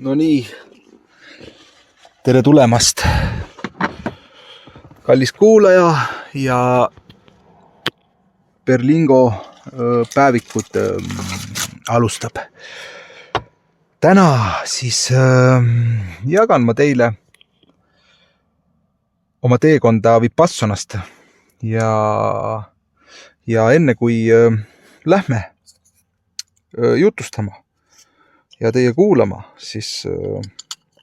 No nii, tere tulemast, kallis kuulaja ja Berlingo päevikut alustab. Täna siis jagan ma teile oma teekonda Vipassonast ja enne kui lähme jutustama ja teie kuulama, siis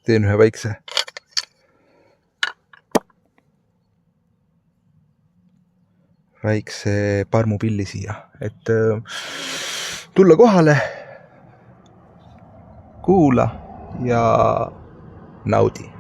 teen ühe väikse parmupilli siia, et tulla kohale, kuula ja naudi.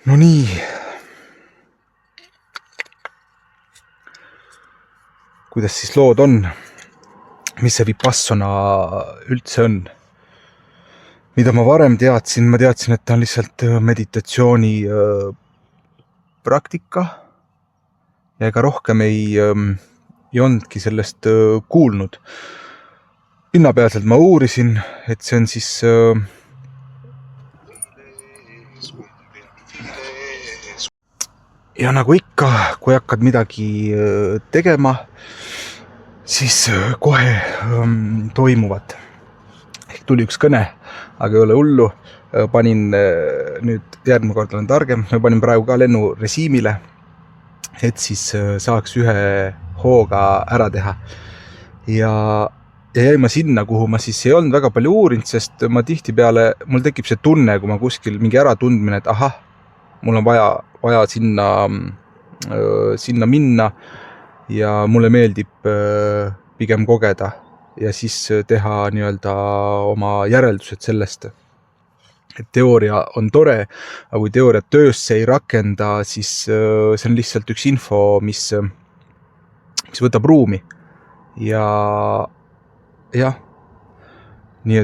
No nii, kuidas siis lood on, mis see Vipassona üldse on? Mida ma varem teadsin, et ta on lihtsalt meditatsiooni praktika ja ega rohkem ei olnudki sellest kuulnud. Pinnapealselt ma uurisin, et see on siis ja nagu ikka, kui hakkad midagi tegema, siis kohe toimuvad. Ehk tuli üks kõne, aga ei ole hullu. Panin nüüd, järgmine kord olen targem, ma panin praegu ka lennurežiimile, et siis saaks ühe hooga ära teha. Ja jäin ma sinna, kuhu ma siis ei olnud väga palju uurinud, sest ma tihtipeale, mul tekib see tunne, kui ma kuskil mingi äratundmine, et ahah, mul on vaja sinna minna ja mulle meeldib pigem kogeda ja siis teha nii-öelda oma järeldused sellest. Et teooria on tore, aga kui teooriat töösse ei rakenda, siis see on lihtsalt üks info, mis võtab ruumi. Ja jah, nii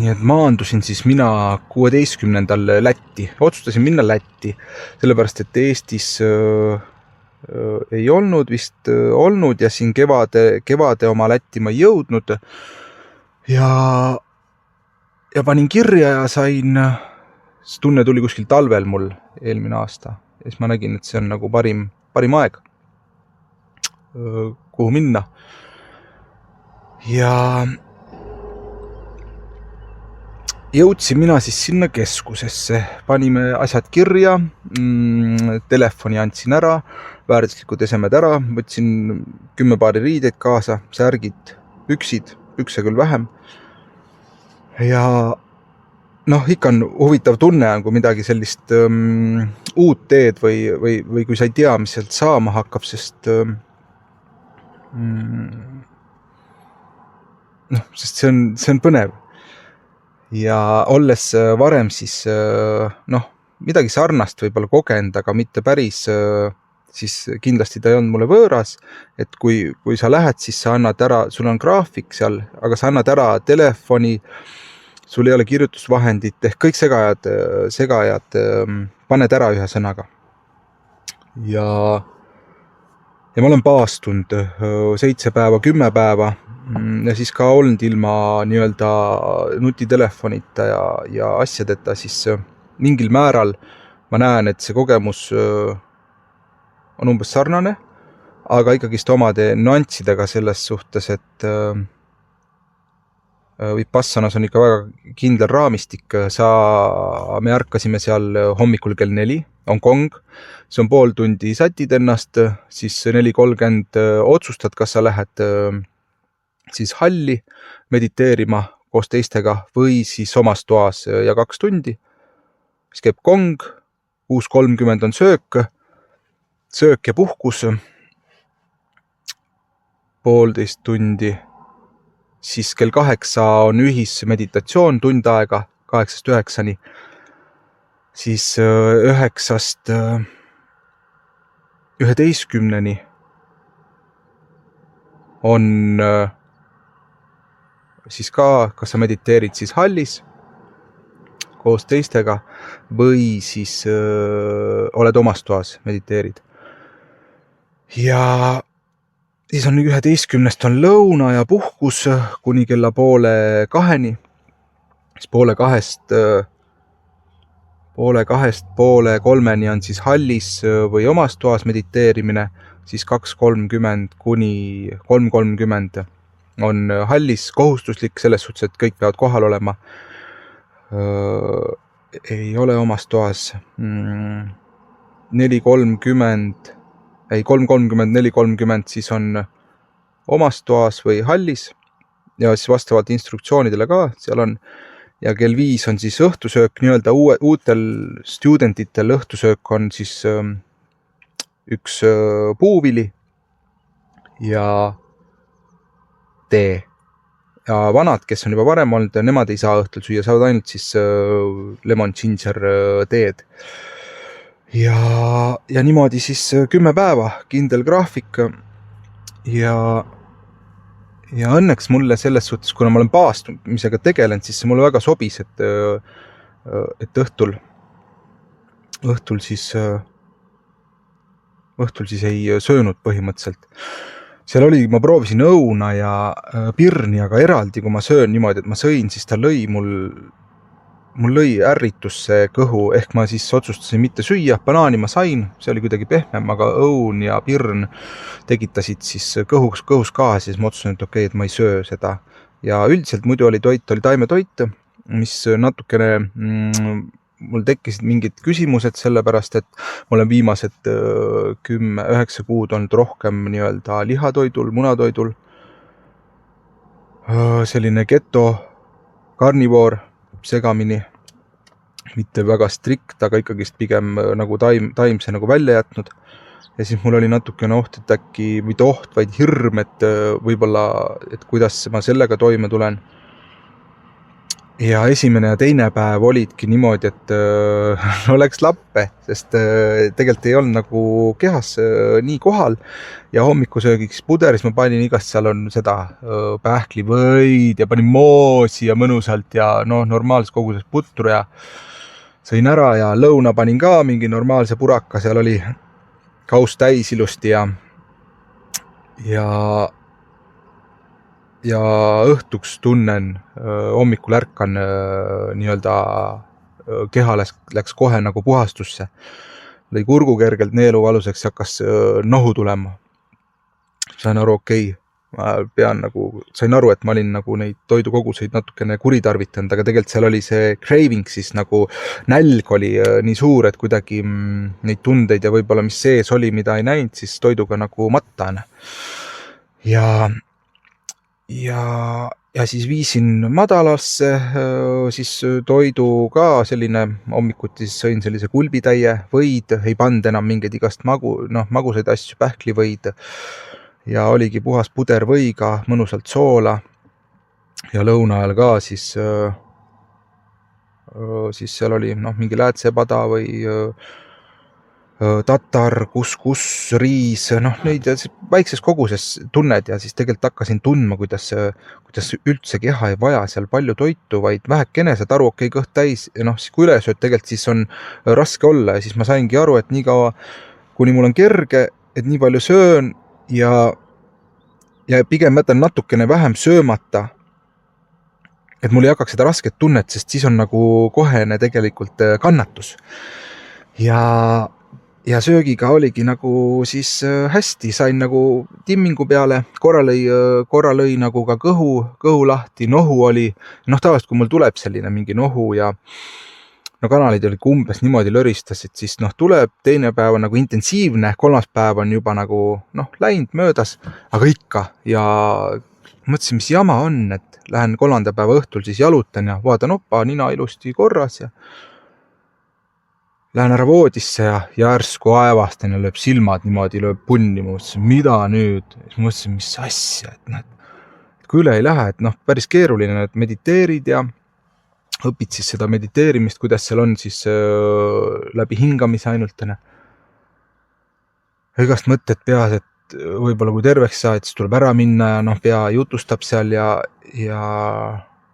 et maandusin siis mina 16. Lätti. Otsustasin minna Lätti, sellepärast, et Eestis ei olnud vist olnud ja siin kevade oma Lätti ma ei jõudnud. Ja panin kirja ja sain, see tunne tuli kuskil talvel mul eelmine aasta. Ja siis ma nägin, et see on nagu parim aeg, kuhu minna. Ja jõudsin mina siis sinna keskusesse, panime asjad kirja, telefoni andsin ära, väärtuslikud esemed ära, võtsin 10 paari riideid kaasa, särgid, pükse küll vähem. Ja ikka on huvitav tunne, kui midagi sellist uut teed või kui sa ei tea, mis sealt saama hakkab, sest sest see on põnev. ja olles varem siis midagi sarnast võib-olla kogenud, aga mitte päris, siis kindlasti ta ei olnud mulle võõras, et kui sa lähed, siis sa annad ära, sul on graafik seal, aga sa annad ära telefoni, sul ei ole kirjutusvahendit, ehk kõik segajad paned ära ühe sõnaga. Ja ma olen paastunud 7 päeva, 10 päeva ja siis ka olnud ilma nii-öelda nutitelefonita ja asjadeta, siis mingil määral ma näen, et see kogemus on umbes sarnane, aga ikkagist omade nüanssidega selles suhtes, et Vipassanas on ikka väga kindel raamistik. Me ärkasime seal hommikul kell 4, Hongkong. See on pool tundi sätid ennast, siis 4:30 otsustad, kas sa lähed siis halli mediteerima koos teistega või siis omas toas ja 2 tundi. Siis käib kong, 6:30 on söök ja puhkus, 1,5 tundi. Siis kell 8 on ühismeditatsioon tund aega, 8-9. Siis 9-11 on siis ka, kas sa mediteerid siis hallis koos teistega või siis oled omas toas, mediteerid. Ja siis on 11 on lõuna ja puhkus kuni kella 1:30. Siis 2:30 on siis hallis või omas toas mediteerimine, siis 2:30 kuni 3:30 on hallis kohustuslik selles suhtes, et kõik peavad kohal olema. Ei ole omas toas. 3:30, 4:30 siis on omas toas või hallis ja siis vastavalt instruktsioonidele ka seal on. Ja kell 5 on siis õhtusöök, nii-öelda uutel studentitel õhtusöök on siis üks puuvili ja tee. Ja vanad, kes on juba varem olnud, nemad ei saa õhtul süüa, saavad ainult siis lemon ginger teed. Ja niimoodi siis 10 päeva, kindel graafik ja õnneks mulle selles suhtes, kuna ma olen paastumisega tegelenud, siis see mulle väga sobis, et õhtul siis ei söönud põhimõtteliselt. Seal oli, ma proovisin õuna ja pirni, aga eraldi, kui ma söön niimoodi, et ma sõin, siis ta lõi mul lõi ärritusse kõhu, ehk ma siis otsustasin mitte süüa, banaani ma sain, see oli kuidagi pehmem, aga õun ja pirn tegitasid siis kõhus ka, siis ma otsustasin, et okei, et ma ei söö seda. Ja üldiselt muidu oli taimetoit, mis natukene mul tekkisid mingid küsimused, sellepärast, et ma olen viimased 10-9 kuud olnud rohkem nii-öelda lihatoidul, munatoidul. Selline keto, karnivoor, segamini, mitte väga strikt, aga ikkagist pigem nagu taimse nagu välja jätnud. Ja siis mul oli natukene oht, et äkki, mitte oht, vaid hirm, et võib-olla, et kuidas ma sellega toime tulen. Ja esimene ja teine päev olidki niimoodi, et läks lappe, sest tegelikult ei olnud nagu kehas nii kohal ja hommikusöögiks puderis ma panin igast, seal on seda pähklivõid ja panin moosi ja mõnusalt ja normaalses koguses putru ja sõin ära ja lõuna panin ka mingi normaalse puraka, seal oli kaus täis ilusti ja õhtuks tunnen, hommikul ärkan nii-öelda keha läks kohe nagu puhastusse. Lõi kurgu kergelt neelu valuseks ja hakkas nohu tulema. Sain aru, okei. Sain aru, et ma olin nagu neid toidukoguseid natukene kuritarvitanud, aga tegelikult seal oli see craving, siis nagu nälg oli nii suur, et kuidagi neid tundeid ja võib-olla mis sees oli, mida ei näinud, siis toiduga nagu mattan. Ja siis viisin madalasse siis toidu ka selline, hommikuti siis sõin sellise kulbitäie, võid, ei pand enam mingeid igast magusaid asju, pähklivõid ja oligi puhas pudervõiga, mõnusalt soola ja lõuna ajal ka siis siis seal oli mingi läätsepada või tatar, kuskus, riis, neid väikses koguses tunned ja siis tegelikult hakkasin tundma, kuidas üldse keha ei vaja seal palju toitu, vaid vähekene saad aru, okei, kõht täis ja siis kui üle sööd, tegelikult siis on raske olla ja siis ma saingi aru, et nii kaua, kuni mul on kerge, et nii palju söön ja pigem jätan natukene vähem söömata, et mul ei hakkaks seda rasket tunnet, sest siis on nagu kohene tegelikult kannatus. Ja söögiga oligi nagu siis hästi, sain nagu timmingu peale, korra lõi nagu ka kõhu lahti, nohu oli, tavaliselt kui mul tuleb selline mingi nohu ja kanalid olid umbes niimoodi löristasid, siis tuleb, teine päev on nagu intensiivne, kolmas päev on juba nagu läinud möödas, aga ikka ja mõtlesin, mis jama on, et lähen kolmanda päeva õhtul siis jalutan ja vaatan opa, nina ilusti korras ja lähen ära voodisse ja järsku aevastan ja lööb silmad niimoodi, lööb punni, ma mõtlesin, mida nüüd? Siis mõtlesin, mis asja, et kui üle ei lähe, et päris keeruline, et mediteerid ja õpid siis seda mediteerimist, kuidas seal on siis läbi hingamise ainult. Igast mõtted peas, et võib-olla kui terveks saad, siis tuleb ära minna ja pea jutustab seal ja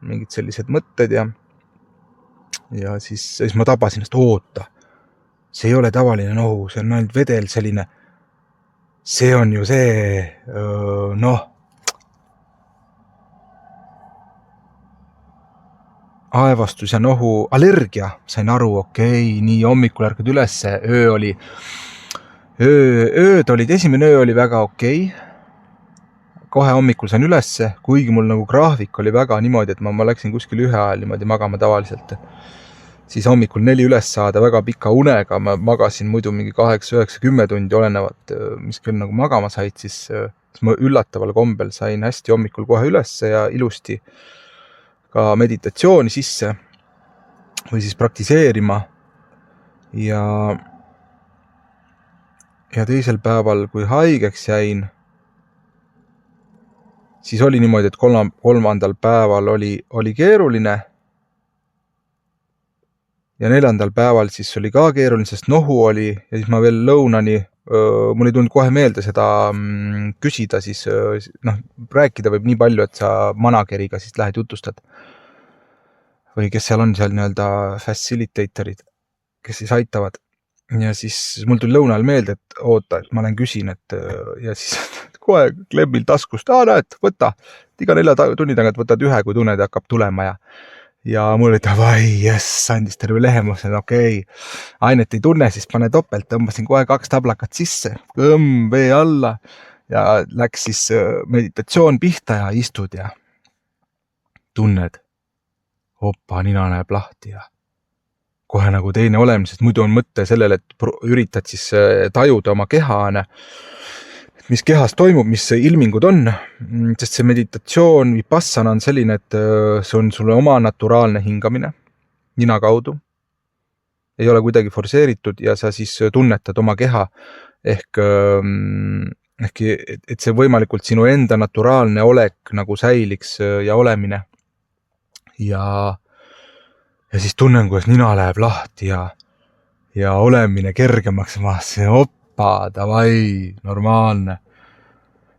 mingid sellised mõtted ja siis ma tabasin, et oota. See ei ole tavaline nohu, see on ainult vedel selline. See on ju see, aevastus ja nohu, allergia, sain aru, okei, nii hommikul ärkad ülesse, ööd olid, esimene öö oli väga okei. Kohe hommikul sain ülesse, kuigi mul nagu graafik oli väga niimoodi, et ma läksin kuskil 1 ajal niimoodi magama tavaliselt. Siis hommikul 4 üles saada väga pika unega, ma magasin muidu mingi 8, 9, 10 tundi olenevat, mis küll nagu magama said, siis ma üllataval kombel sain hästi hommikul kohe ülesse ja ilusti ka meditatsiooni sisse või siis praktiseerima ja teisel päeval, kui haigeks jäin, siis oli niimoodi, et kolmandal päeval oli keeruline ja 4. päeval siis oli ka keeruline, sest nohu oli ja siis ma veel lõunani, mul ei tulnud kohe meelde seda küsida, siis rääkida võib nii palju, et sa manageriga siis lähed jutustad. Või kes seal on seal nii-öelda facilitatorid, kes siis aitavad. Ja siis mul tuli lõunal meelde, et oota, et ma lähen küsin, ja siis kohe klembil taskust, näed, võta, iga 4 tunni tagant võtad 1, kui tunned hakkab tulema ja mul oli davai, jess, andis terve lehe, ma mõtlesin, okei, ainet ei tunne, siis pane topelt, tõmbasin kohe 2 tablakat sisse, vee alla ja läks siis meditatsioon pihta ja istud ja tunned, opa, nina näeb lahti ja kohe nagu teine olemis, sest muidu on mõte sellele, et üritad siis tajuda oma keha, mis kehas toimub, mis ilmingud on, sest see meditatsioon vipassana on selline, et see on sulle oma naturaalne hingamine nina kaudu. Ei ole kuidagi forseeritud ja sa siis tunnetad oma keha ehk et see võimalikult sinu enda naturaalne olek nagu säiliks ja olemine. Ja siis tunnen, kuidas nina läheb lahti ja olemine kergemaks see davai, normaalne.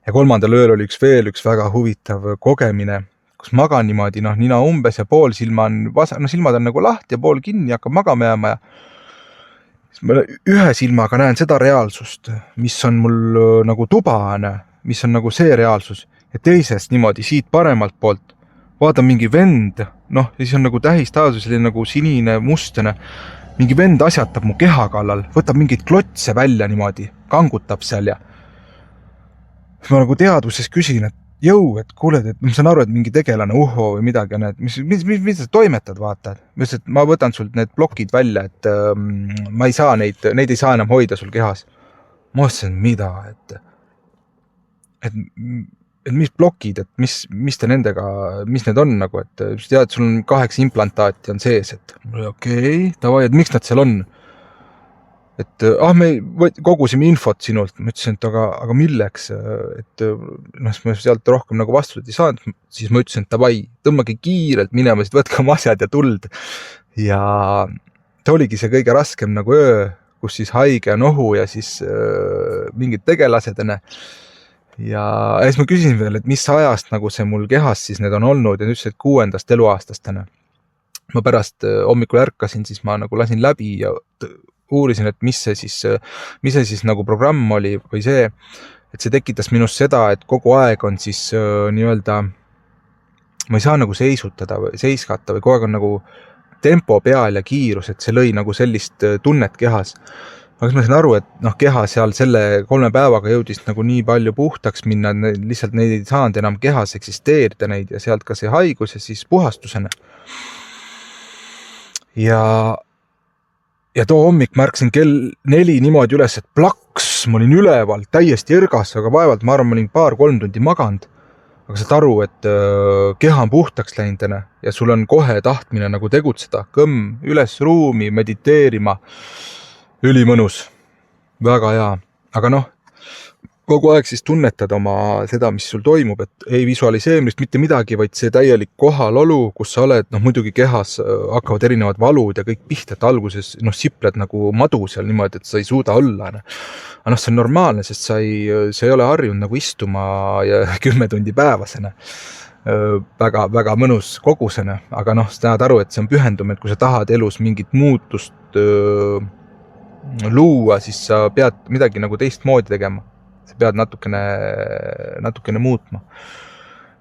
Ja 3. ööl oli veel üks väga huvitav kogemine, kus magan niimoodi, nina umbes ja pool silma on, silmad on nagu lahti ja pool kinni, hakkab magama jääma ja siis ma ühe silmaga näen seda reaalsust, mis on mul nagu tuba, mis on nagu see reaalsus ja teisest niimoodi siit paremalt poolt vaatan mingi vend, ja siis on nagu tähistaadus, selline nagu sinine mustene, mingi vend asjatab mu keha kallal, võtab mingeid klotse välja niimoodi, kangutab seal ja ma nagu teadvuses küsin, et et kuuled, et ma saan aru, et mingi tegelane uho või midagi on, et mis sa toimetad, vaatad? Ma võtan sult need plokid välja, et ma ei saa neid ei saa enam hoida sul kehas. Ma mõtlesin, mida, et mis plokid, et mis te nendega, mis need on nagu, et tead, sul on 8 implantaati on sees, et okei, davai, et miks nad seal on? Et me kogusime infot sinult, ma ütlesin, et aga milleks, et ma sealt rohkem nagu vastuseid ei saanud, siis ma ütlesin, et davai, tõmmagi kiirelt minema, siis võtke oma asjad ja tuld. ja ta oligi see kõige raskem nagu öö, kus siis haige on ohu ja siis mingid tegelased enne. Ja siis ma küsisin veel, et mis ajast nagu see mul kehas siis need on olnud ja ütles, et 6. eluaastast enne. Ma pärast hommikul ärkasin, siis ma nagu lasin läbi ja uurisin, et mis see siis nagu programm oli või see, et see tekitas minust seda, et kogu aeg on siis nii-öelda, ma ei saa nagu seisutada või seiskata või kogu aeg on nagu tempo peal ja kiirus, et see lõi nagu sellist tunnet kehas. Aga ma sain aru, et keha seal selle 3 päevaga jõudis nagu nii palju puhtaks minna, lihtsalt neid ei saanud enam kehas eksisteerida neid ja sealt ka see haigus ja siis puhastusena. Ja too hommik märksin kell 4 niimoodi üles, et plaks, ma olin üleval, täiesti ergas, aga vaevalt ma arvan, ma olin 2-3 tundi maganud. Aga saad aru, et keha on puhtaks läinud ja sul on kohe tahtmine nagu tegutseda, kõmm üles ruumi, mediteerima, ülimõnus, väga hea. Aga kogu aeg siis tunnetad oma seda, mis sul toimub, et ei visualiseerimist mitte midagi, vaid see täielik kohalolu, kus sa oled, muidugi kehas hakkavad erinevad valud ja kõik pihta, et alguses sipled nagu madu seal niimoodi, et sa ei suuda olla. Aga see on normaalne, sest sa ei ole harjunud nagu istuma ja 10 tundi päevasena. Väga, väga mõnus kogusena, aga sa näed aru, et see on pühendum, et kui sa tahad elus mingit muutust luua, siis sa pead midagi nagu teistmoodi tegema. Sa pead natukene muutma.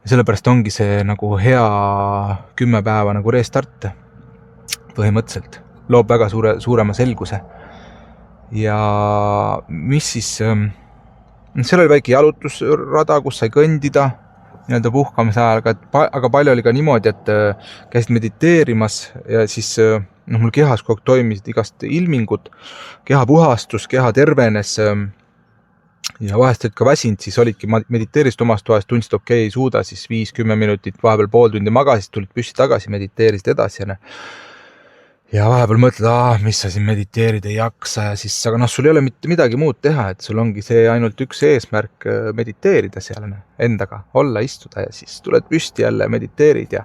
Ja sellepärast ongi see nagu hea 10 päeva nagu restart põhimõtteliselt. Loob väga suurema selguse. Ja mis siis, seal oli väike jalutusrada, kus sai kõndida nii-öelda puhkamise ajal, aga palju oli ka niimoodi, et käisid mediteerimas ja siis mul kehas kogu toimisid igast ilmingud, keha puhastus, keha tervenes ja vahest olid ka väsinud, siis olidki mediteerisid omast toast, tundsid okei, suuda siis 5-10 minutit, vahepeal pool tundi magasid, tulid püsti tagasi, mediteerisid edasi ja vahepeal mõtled, mis sa siin mediteerida ei jaksa ja siis, aga sul ei ole mitte midagi muud teha, et sul ongi see ainult üks eesmärk mediteerida seal endaga, olla, istuda ja siis tuled püsti jälle, mediteerid ja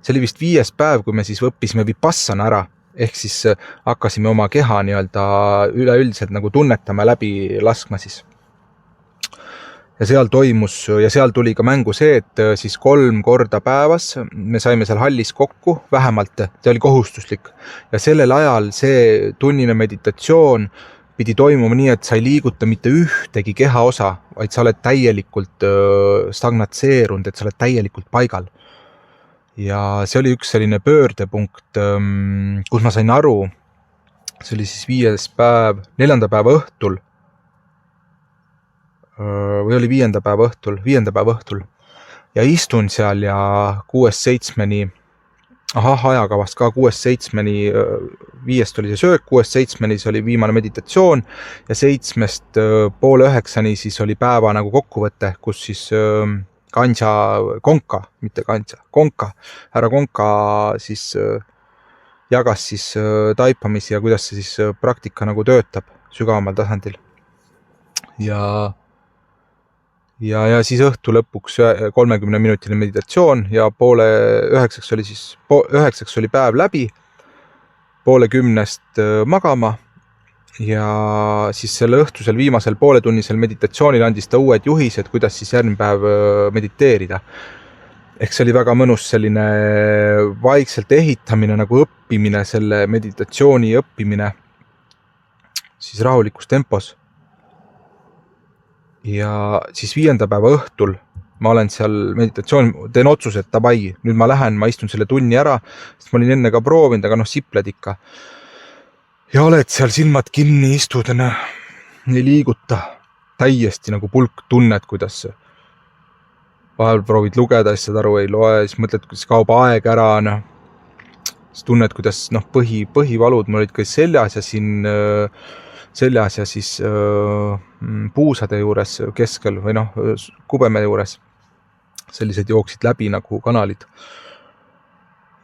see oli vist 5. päev, kui me siis õppisime vipassana ära, ehk siis hakkasime oma keha nii-öelda üleüldiselt nagu tunnetama läbi laskma siis. Ja seal tuli ka mängu see, et siis 3 korda päevas me saime seal hallis kokku, vähemalt, see oli kohustuslik. Ja sellel ajal see tunnine meditatsioon pidi toimuma nii, et sa ei liiguta mitte ühtegi keha osa, vaid sa oled täielikult stagnatseerunud, et sa oled täielikult paigal. Ja see oli üks selline pöördepunkt, kus ma sain aru, see oli siis 5. päev, 4. päeva õhtul, või oli 5. päeva õhtul, ja istun seal ja 6-7-ni, ajakavast ka 6-7-ni, 5 oli see söök, 6-7-ni see oli viimane meditatsioon ja 7-st 8:30 siis oli päeva nagu kokkuvõte, kus siis härra Konka siis jagas siis taipamisi ja kuidas see siis praktika nagu töötab sügavamal tasandil. Ja siis õhtu lõpuks 30-minutine meditatsioon ja 9:30 oli päev läbi, 9:30 magama ja siis selle õhtusel viimasel pooletunnisel meditatsioonil andis ta uued juhised, kuidas siis järgmine päev mediteerida. Ehk see oli väga mõnus selline vaikselt ehitamine, nagu õppimine, selle meditatsiooni õppimine siis rahulikus tempos. Ja siis 5. päeva õhtul ma olen seal meditatsioon, teen otsuse, et tabai, nüüd ma lähen, ma istun selle tunni ära, sest ma olin enne ka proovinud, aga sipled ikka. Ja oled seal silmad kinni, istud ja ei liiguta, täiesti nagu pulk tunned, kuidas vahel proovid lugeda, siis saad aru, ei loe, siis mõtled, kuidas kaob aeg ära, siis tunned, kuidas põhivalud mul olid ka seljas ja siin seljas ja siis puusade juures keskel või kubeme juures. Sellised jooksid läbi nagu kanalid.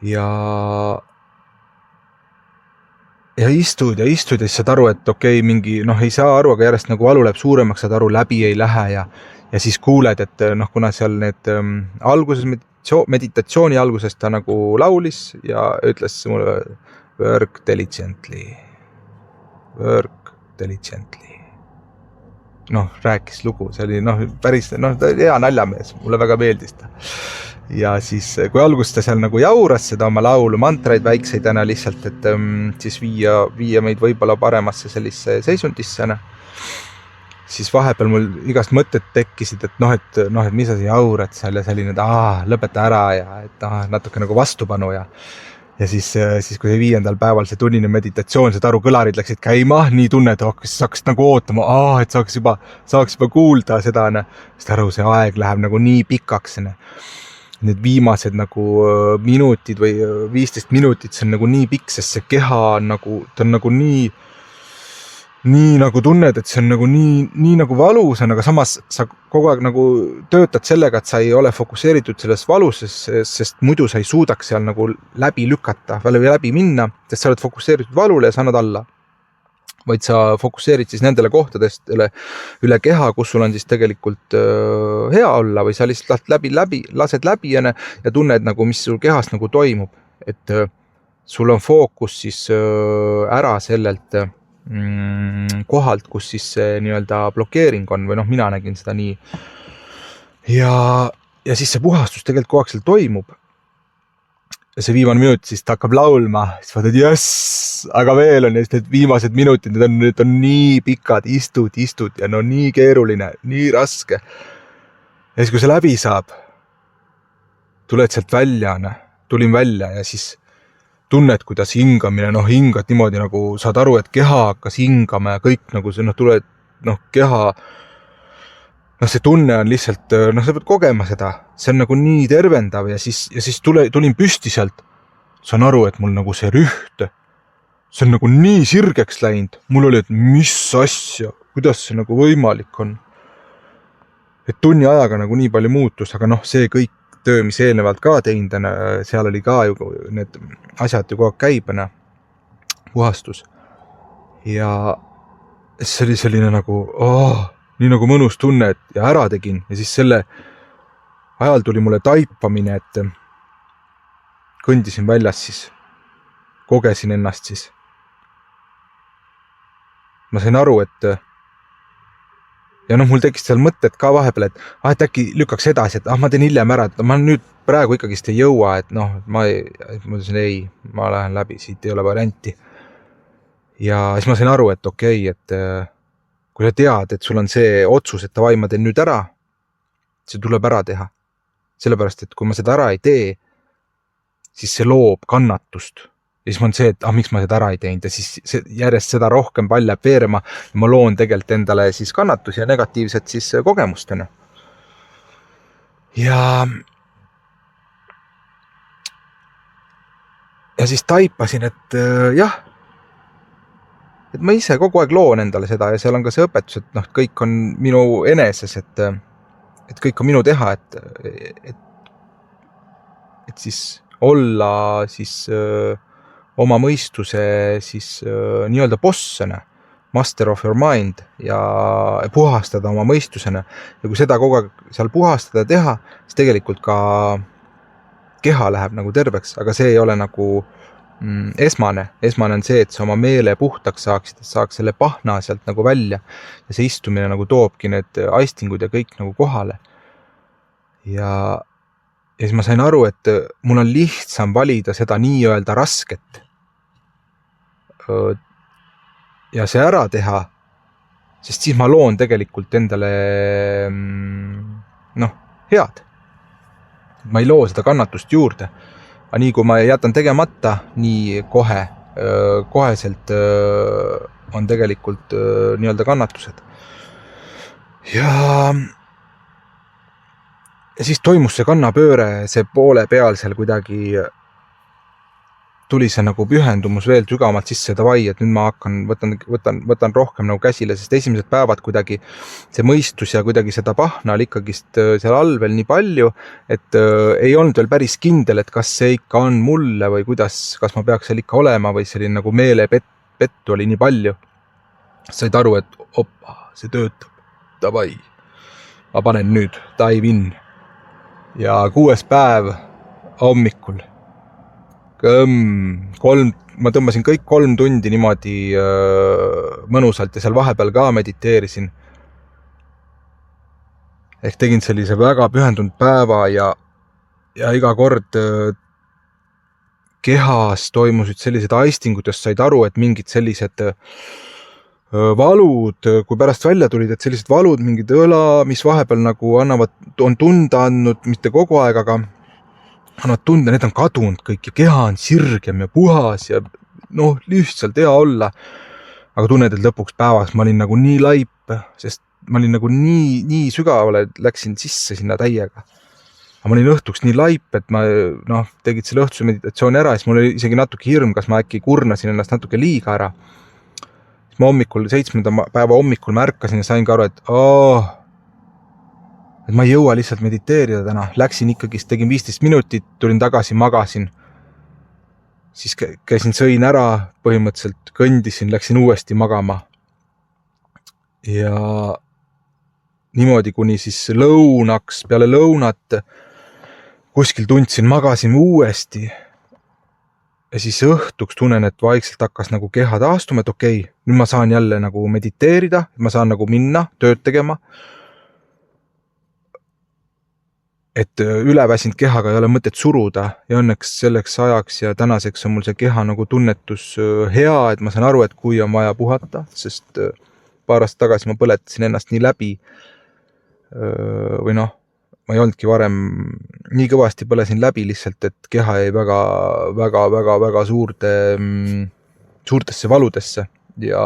Ja istud ja siis saad aru, et okei, mingi, ei saa aru, aga järjest nagu valu läheb suuremaks, saad aru, läbi ei lähe ja siis kuuled, et kuna seal need alguses meditatsiooni alguses ta nagu laulis ja ütles mulle work diligently. Rääkis lugu, see oli päris hea naljamees, mulle väga meeldis ta. Ja siis, kui alguses ta seal nagu jauras seda oma laulu, mantraid väikseidena lihtsalt, et siis viia meid võib-olla paremasse sellise seisundisse, siis vahepeal mul igast mõtted tekkisid, et mis sa jaurad seal ja selline, et lõpeta ära ja et natuke nagu vastupanu ja siis kui see 5. päeval see tunnine meditatsioon, see kõlarid läksid käima, nii tunned, siis hakkasid nagu ootama, et saaks juba kuulda seda, sest see aeg läheb nagu nii pikaks. Need viimased nagu minutid või 15 minutit, see on nagu nii pikk, sest see keha on nagu, ta on nagu nii nagu tunned, et see on nagu nii nagu valus on, aga samas sa kogu aeg nagu töötad sellega, et sa ei ole fokusseeritud selles valuses, sest muidu sa ei suudaks seal nagu läbi lükata või läbi minna, sest sa oled fokusseeritud valule ja sa annad alla. Vaid sa fokusseerid siis nendele kohtadest üle keha, kus sul on siis tegelikult hea olla või sa lihtsalt lased läbi ja tunned nagu, mis sul kehas nagu toimub. Et sul on fookus siis ära sellelt kohalt, kus siis see nii-öelda blokeering on või mina nägin seda nii. Ja siis see puhastus tegelikult kogu aeg seal toimub. Ja see viimane minut siis ta hakkab laulma, siis vaatad, aga veel on need viimased minutid, need on nii pikad, istud ja nii keeruline, nii raske. Ja siis, kui see läbi saab, tuled sealt välja, tulin välja ja siis tunned, kuidas hingamine, hingad niimoodi nagu saad aru, et keha hakkas hingama ja kõik nagu see, tuled, keha, see tunne on lihtsalt, sa pead kogema seda, see on nagu nii tervendav ja siis tulin püsti sealt, saan aru, et mul nagu see rüht, see on nagu nii sirgeks läinud, mul oli, et mis asja, kuidas see nagu võimalik on. Et tunni ajaga nagu nii palju muutus, aga see kõik töö, mis eelnevalt ka teinud, seal oli ka ju need asjad ju kogu aeg käibena, puhastus. Ja see oli selline nagu, nii nagu mõnus tunne, et ja ära tegin. Ja siis selle ajal tuli mulle taipamine, et kõndisin väljas siis, kogesin ennast siis. Ma sain aru, et ja mul tekkis seal mõtted ka vahepeal, et äkki lükkaks edasi, et ma teen hiljem ära, et ma nüüd praegu ikkagist ei jõua, et ma ütlesin ei, ma lähen läbi, siit ei ole varianti. Ja siis ma sain aru, et okei, et kui sa tead, et sul on see otsus, et davai, ma teen nüüd ära, see tuleb ära teha. Sellepärast, et kui ma seda ära ei tee, siis see loob kannatust. Ja siis on see, et miks ma seda ära ei teinud ja siis järjest seda rohkem pall jääb veerema ja ma loon tegelikult endale siis kannatusi ja negatiivset siis kogemustena. Ja siis taipasin, et et ma ise kogu aeg loon endale seda ja seal on ka see õpetus, et kõik on minu eneses, et kõik on minu teha, et siis olla siis oma mõistuse siis nii-öelda bossena, master of your mind ja puhastada oma mõistusena. Ja kui seda kogu aeg seal puhastada teha, siis tegelikult ka keha läheb nagu terveks, aga see ei ole nagu esmane. Esmane on see, et sa oma meele puhtaks saaksid, et saaks selle pahna sealt nagu välja ja see istumine nagu toobki need aistingud ja kõik nagu kohale. Ja siis ma sain aru, et mul on lihtsam valida seda nii-öelda rasket ja see ära teha, sest siis ma loon tegelikult endale head. Ma ei loo seda kannatust juurde. Aga nii kui ma jätan tegemata, nii koheselt on tegelikult nii-öelda kannatused. Ja siis toimus see kannapööre, see poole peal seal kuidagi tuli see nagu pühendumus veel sügavamalt sisse davai, et nüüd ma hakkan, võtan rohkem nagu käsile, sest esimesed päevad kuidagi see mõistus ja kuidagi seda pahna oli ikkagist seal all veel nii palju, et ei olnud veel päris kindel, et kas see ikka on mulle või kuidas, kas ma peaks seal ikka olema või selline nagu meelepettu oli nii palju. Said aru, et see töötab, davai, ma panen nüüd dive in. ja 6. päev hommikul. Ma tõmbasin kõik 3 tundi niimoodi mõnusalt ja seal vahepeal ka mediteerisin. Ehk tegin sellise väga pühendunud päeva ja iga kord kehas toimusid sellised aistingud, just said aru, et mingid sellised valud, kui pärast välja tulid, et sellised valud, mingid õla, mis vahepeal nagu on tunda andnud, mitte kogu aeg, aga annavad tunda, need on kadunud kõik ja keha on sirgem ja puhas ja noh, lihtsalt hea olla. Aga tunned, et lõpuks päevaks ma olin nagu nii laip, sest ma olin nagu nii sügavale, läksin sisse sinna täiega. Ma olin õhtuks nii laip, et ma tegid selle õhtuse meditatsiooni ära, siis mul oli isegi natuke hirm, kas ma äkki kurnasin ennast natuke liiga ära. Siis ma 7. päeva hommikul märkasin ja sain ka aru, et ma ei jõua lihtsalt mediteerida täna. Läksin ikkagi, tegin 15 minutit, tulin tagasi, magasin. Siis käisin, sõin ära, põhimõtteliselt kõndisin, läksin uuesti magama. Ja niimoodi kuni siis lõunaks, peale lõunat kuskil tundsin, magasin uuesti ja siis õhtuks tunnen, et vaikselt hakkas nagu keha taastuma, et okei, nüüd ma saan jälle nagu mediteerida, ma saan nagu minna tööd tegema. Et üleväsinud kehaga ei ole mõtet suruda ja õnneks selleks ajaks ja tänaseks on mul see keha nagu tunnetus hea, et ma saan aru, et kui on vaja puhata, sest paar aastat tagasi ma põletasin ennast nii läbi või ma ei olnudki varem nii kõvasti põlesin läbi lihtsalt, et keha jäi väga suurtesse valudesse ja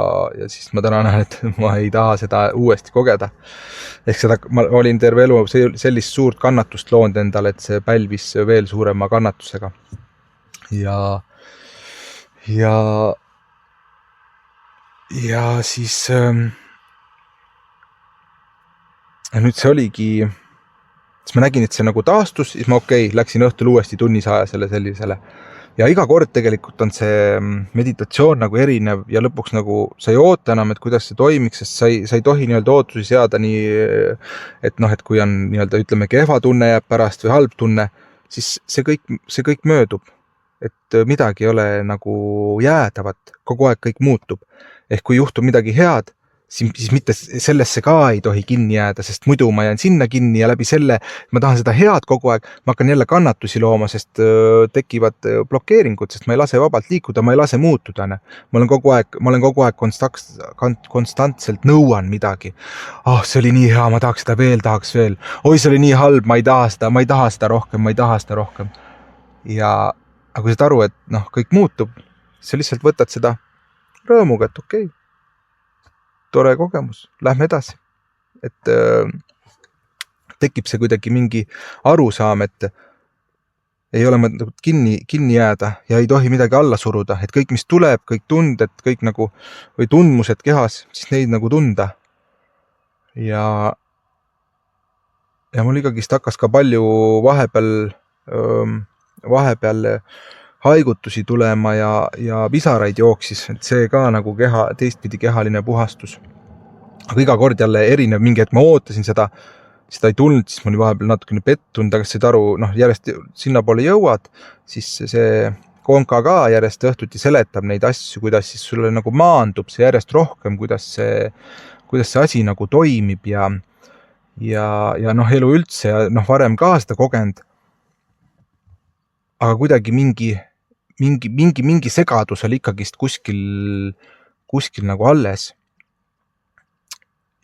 siis ma täna näen, et ma ei taha seda uuesti kogeda. Ehk ma olin terve elu sellist suurt kannatust loonud endale, et see pälvis veel suurema kannatusega. Ja siis nüüd see oligi, siis ma nägin, et see nagu taastus, siis ma läksin õhtul uuesti tunnisaja sellisele. Ja iga kord tegelikult on see meditatsioon nagu erinev ja lõpuks nagu sa ei oota enam, et kuidas see toimiks, sest sa ei tohi ootusi seada nii, et kui on ütleme kehva tunne jääb pärast või halb tunne, siis see kõik möödub. Et midagi ei ole nagu jäädavat, kogu aeg kõik muutub. Ehk kui juhtub midagi head, siis mitte sellesse ka ei tohi kinni jääda, sest muidu ma jään sinna kinni ja läbi selle ma tahan seda head kogu aeg, ma hakkan jälle kannatusi looma, sest tekivad blokeeringud, sest ma ei lase vabalt liikuda, ma ei lase muutuda. Ma olen kogu aeg konstantselt nõuan midagi. See oli nii hea, ma tahaks veel. Oi, see oli nii halb, ma ei taha seda rohkem. Ja kui saad aru, et kõik muutub, siis lihtsalt võtad seda rõõmuga, et okei. Tore kogemus, lähme edasi. Et tekib see kuidagi mingi arusaam, et ei ole mõtet kinni jääda ja ei tohi midagi alla suruda, et kõik, mis tuleb, kõik tunded, kõik nagu, või tundmused kehas, siis neid nagu tunda. Ja mul ikkagi hakkas ka palju vahepeal haigutusi tulema ja pisaraid jooksis, et see ka nagu teistpidi kehaline puhastus. Aga iga kord jälle erinev mingi, et ma ootasin seda ei tulnud, siis mul vahepeal natukene pettunud, aga said aru, järjest sinna poole jõuad, siis see konka ka järjest õhtuti seletab neid asju, kuidas siis sulle nagu maandub see järjest rohkem, kuidas see asi nagu toimib ja elu üldse ja varem ka seda kogenud. Aga kuidagi mingi segadus oli ikkagist kuskil nagu alles.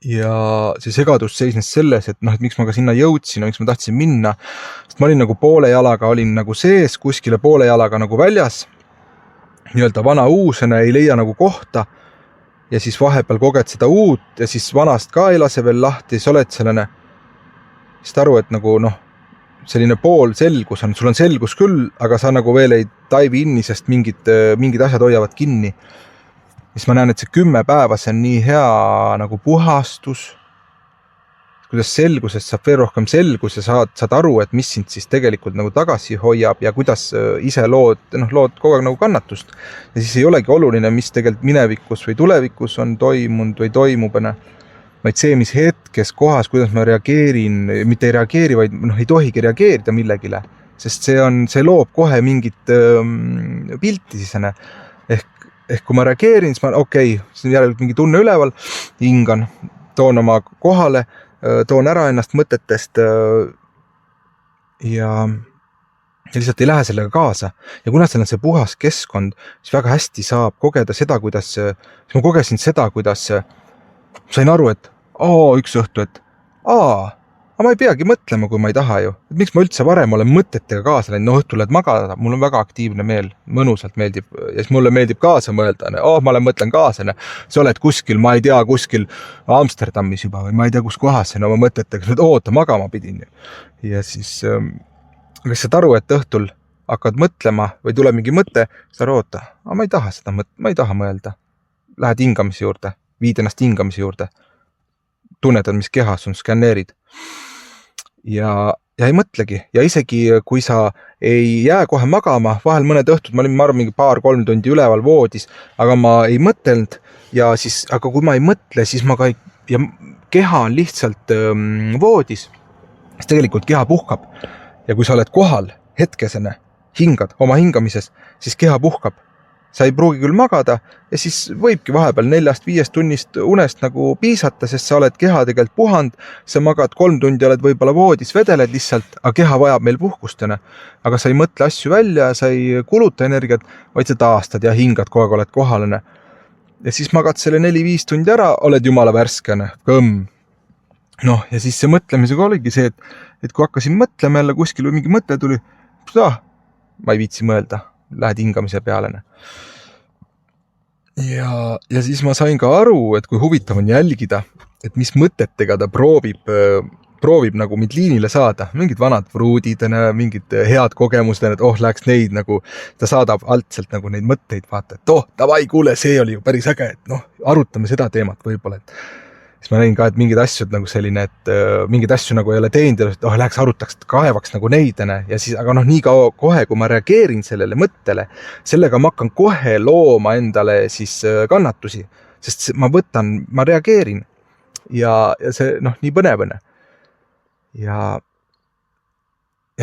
Ja see segadus seisnes selles, et miks ma ka sinna jõudsin, miks ma tahtsin minna, sest ma olin nagu poole jalaga, olin nagu sees, kuskile poole jalaga nagu väljas, vana uusena ei leia nagu kohta ja siis vahepeal koged seda uut ja siis vanast ka ei lase veel lahti, siis oled sellene, siis aru, et nagu selline pool selgus on, sul on selgus küll, aga sa nagu veel ei taivi inni, sest mingid asjad hoiavad kinni. Siis ma näen, et see 10 päeva, see on nii hea nagu puhastus, kuidas selgusest saab veel rohkem selgus ja saad aru, et mis sind siis tegelikult nagu tagasi hoiab ja kuidas ise lood kogu aeg nagu kannatust. Ja siis ei olegi oluline, mis tegelikult minevikus või tulevikus on toimunud või toimub. vaid see, mis hetkes kohas, kuidas ma reageerin, mitte ei reageeri, vaid ei tohigi reageerida millegile, sest see loob kohe mingit pilti sisene. Ehk kui ma reageerin, siis ma okei, see on järelikult mingi tunne üleval, hingan, toon oma kohale, toon ära ennast mõtetest ja lihtsalt ei lähe sellega kaasa. Ja kuna seal on see puhas keskkond, siis väga hästi saab kogeda seda, kuidas ma kogesin seda, kuidas sain aru, et üks õhtu, et aga ma ei peagi mõtlema, kui ma ei taha ju. Et miks ma üldse varem olen mõtetega kaasa läinud, õhtul lähed magada, mul on väga aktiivne meel, mõnusalt meeldib ja siis mulle meeldib kaasa mõelda. Ma mõtlen kaasa, sa oled kuskil, ma ei tea, kuskil Amsterdamis juba või ma ei tea, kus kohas oma mõtetega, oota, magama pidin. Ja siis aga saad aru, et õhtul hakkad mõtlema või tuleb mingi mõte, sa roota, ma ei taha seda ma ei taha mõelda. Lähed hingamise juurde, viid ennast hingamise juurde, tunnetad, mis kehas on, skänneerid ja ei mõtlegi. Ja isegi kui sa ei jää kohe magama, vahel mõned õhtud, ma olin mingi 2-3 tundi üleval voodis, aga ma ei mõtelnud ja siis, aga kui ma ei mõtle, siis ma ka ja keha on lihtsalt voodis, siis tegelikult keha puhkab. Ja kui sa oled kohal hetkesene, hingad oma hingamises, siis keha puhkab. Sa ei pruugi küll magada ja siis võibki vahepeal 4-5 tunnist unest nagu piisata, sest sa oled keha tegelikult puhand, sa magad 3 tundi, oled võib-olla voodis, vedeled lihtsalt, aga keha vajab meil puhkustena. Aga sa ei mõtle asju välja, sa ei kuluta energiat, vaid sa taastad ja hingad kogu aeg oled kohalene. Ja siis magad selle 4-5 tundi ära, oled jumala värskene, kõmm. Ja siis see mõtlemisega oligi see, et kui hakkasin mõtlema jälle kuskil või mingi mõte tuli, ma ei viitsi mõelda, lähed hingamise peale. Ja siis ma sain ka aru, et kui huvitav on jälgida, et mis mõtetega ta proovib nagu mind liinile saada. Mingid vanad pruudid, mingid head kogemused, et läheks neid nagu, ta saadab altselt nagu neid mõtteid, vaata, et davai, kuule, see oli ju päris äge, et arutame seda teemat võib-olla, et siis ma näin ka, et mingid asjad nagu selline, et mingid asju nagu ei ole teinud, et läheks arutaks, kaevaks nagu neidene ja siis, aga nii kohe, kui ma reageerin sellele mõttele, sellega ma hakkan kohe looma endale siis kannatusi, sest ma reageerin ja see nii põnevõne. Ja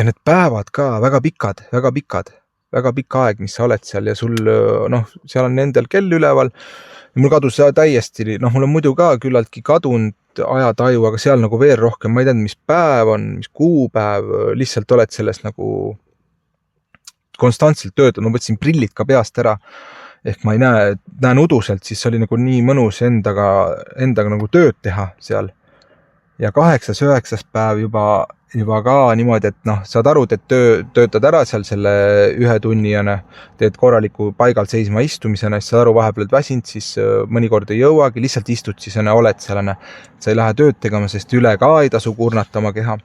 need päevad ka väga pikad, väga pikk aeg, mis sa oled seal ja sul, seal on nendel kell üleval. Mul kadus täiesti, mul on muidu ka küllaltki kadunud ajataju, aga seal nagu veel rohkem, ma ei teadnud, mis päev on, mis kuupäev, lihtsalt oled sellest nagu konstantselt töötanud, ma võtsin prillid ka peast ära, ehk ma ei näen uduselt, siis oli nagu nii mõnus endaga nagu tööd teha seal. Ja 8-9 päev juba ka niimoodi, et saad aru, et töötad ära seal selle 1 tunnijane, teed korraliku paigal seisma istumisena, siis saad aru, vahepeal väsinud, siis mõnikord ei jõuagi, lihtsalt istud siis oled sellene, sa ei lähe tööd tegema, sest üle ka ei tasu kurnata oma keha.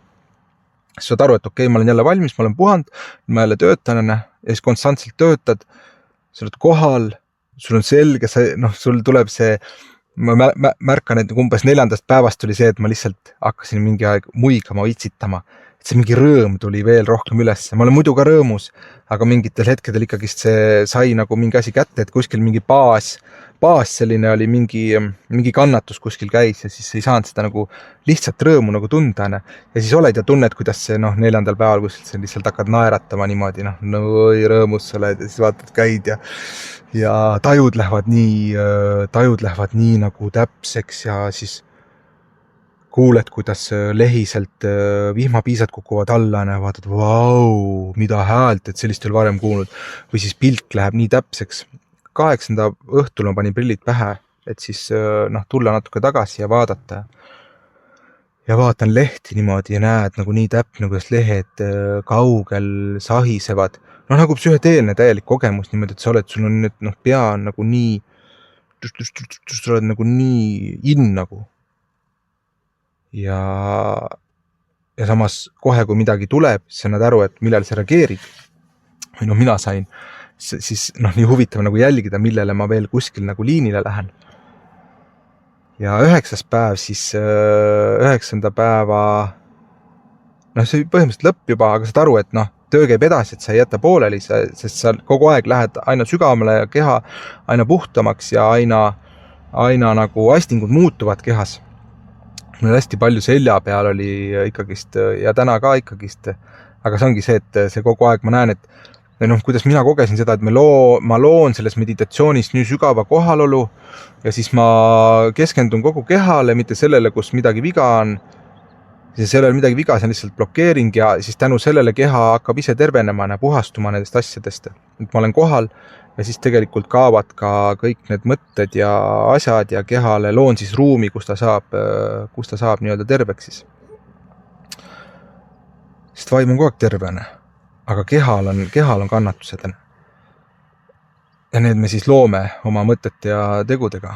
Siis saad aru, et okei, ma olen jälle valmis, ma olen puhand, ma jälle töötan ja siis konstantselt töötad, sa oled kohal, sul on selge, sul tuleb see, ma märkan, et umbes 4. päevast tuli see, et ma lihtsalt hakkasin mingi aeg muigama, vitsitama. Et see mingi rõõm tuli veel rohkem üles. Ma olen muidu ka rõõmus, aga mingitel hetkedel ikkagist see sai nagu mingi asi kätte, et kuskil mingi baas selline oli, mingi kannatus kuskil käis ja siis ei saanud seda nagu lihtsalt rõõmu nagu tunda. Ja siis oled ja tunned, kuidas see 4. päeval kuskilt sa lihtsalt hakkad naeratama niimoodi, rõõmus sa oled ja siis vaatad käid ja tajud lähevad nii nagu täpseks ja siis kuuled, kuidas lehiselt vihmapiisad kukuvad alla ja vaatad, vau, mida häält, et sellist ei ole varem kuulnud. Või siis pilt läheb nii täpseks. 8. õhtul ma panin prillid pähe, et siis tulla natuke tagasi ja vaadata. Ja vaatan lehti niimoodi ja näed nagu nii täpne, kuidas lehed kaugel sahisevad. Nagu psühhedeelne täielik kogemus niimoodi, et sul on nüüd pea nagu nii, sa oled nagu nii nagu. Ja samas kohe, kui midagi tuleb, siis sa näed aru, et millal sa reageerid. Või mina sain, siis nii huvitav nagu jälgida, millele ma veel kuskil nagu liinile lähen. Ja 9. päev, siis 9. päeva, see põhimõtteliselt lõpp juba, aga saad aru, et töö käib edasi, et sa ei jäta pooleli, sest sa kogu aeg lähed aina sügavamale ja keha aina puhtamaks ja aina nagu aistingud muutuvad kehas. mul hästi palju selja peal oli ikkagist ja täna ka ikkagist, aga see ongi see, et see kogu aeg ma näen, et kuidas mina kogesin seda, et ma loon selles meditatsioonis nii sügava kohalolu ja siis ma keskendun kogu kehale, mitte sellele, kus midagi viga on. Siis ei ole midagi viga, see on lihtsalt blokeering ja siis tänu sellele keha hakkab ise tervenema ja puhastuma nendest asjadest. Et ma olen kohal ja siis tegelikult kaovad ka kõik need mõtted ja asjad ja kehale loon siis ruumi, kus ta saab nii-öelda terveks siis. Sest vaim on kogu aeg tervene, aga kehal on kannatused. Ja need me siis loome oma mõtete ja tegudega.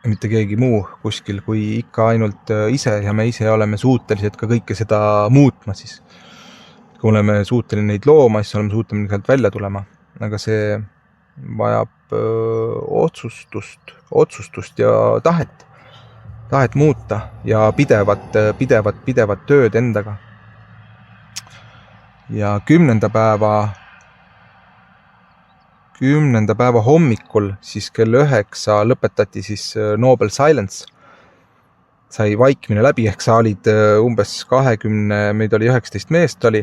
Ja mitte keegi muu kuskil, kui ikka ainult ise ja me ise oleme suutelised ka kõike seda muutma siis. Kui oleme suuteline neid looma, siis oleme suuteline sealt välja tulema. Aga see vajab otsustust ja tahet muuta ja pidevat tööd endaga. Ja 10. päeva hommikul siis kell 9 lõpetati siis Nobel Silence. Sai vaikimine läbi, ehk sa olid umbes 20, meid oli 19 meest oli,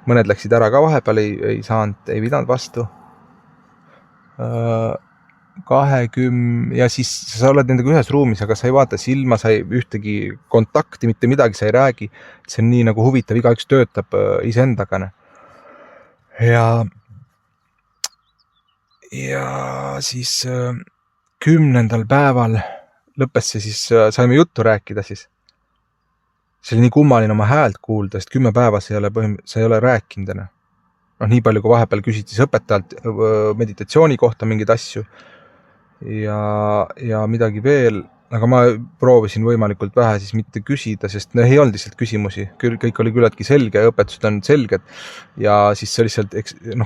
mõned läksid ära ka vahepeal, ei pidanud vastu. 20 ja siis sa oled nendega ühes ruumis, aga sa ei vaata silma, sa ei ühtegi kontakti, mitte midagi sa ei räägi. See on nii nagu huvitav, igaüks töötab iseendaga. Ja siis 10. päeval lõppes see siis, saime juttu rääkida siis. See oli nii kummaline oma häält kuulda, sest 10 päeva sa ei ole rääkinud. Nii palju, kui vahepeal küsiti õpetajalt meditatsiooni kohta mingeid asju ja midagi veel, aga ma proovisin võimalikult vähe siis mitte küsida, sest ei olnud lihtsalt küsimusi, kõik oli küllaltki selge, õpetused on selged ja siis see lihtsalt